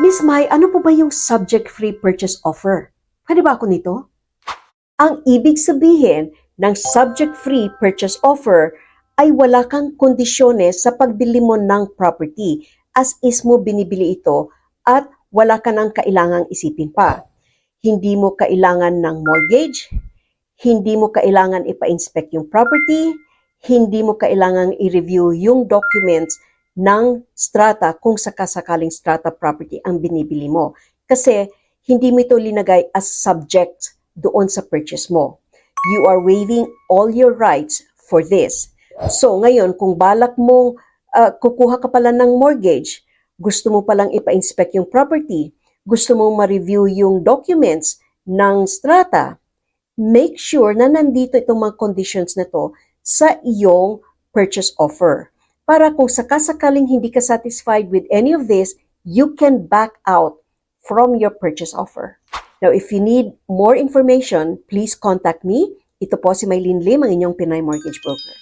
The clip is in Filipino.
Miss Mai, ano po ba yung subject-free purchase offer? Pwede ba ako nito? Ang ibig sabihin ng subject-free purchase offer ay wala kang kondisyones sa pagbili mo ng property. As is mo binibili ito at wala ka nang kailangang isipin pa. Hindi mo kailangan ng mortgage, hindi mo kailangan ipa-inspect yung property, hindi mo kailangan i-review yung documents ng strata kung sakasakaling strata property ang binibili mo. Kasi hindi mo ito linagay as subject doon sa purchase mo. You are waiving all your rights for this. So ngayon, kung balak mong kukuha ka pala ng mortgage, gusto mo palang ipa-inspect yung property, gusto mong ma-review yung documents ng strata, make sure na nandito itong mga conditions na to sa iyong purchase offer. Para kung sakasakaling hindi ka satisfied with any of this, you can back out from your purchase offer. Now, if you need more information, please contact me. Ito po si Mylene Lim, ang inyong Pinay Mortgage Broker.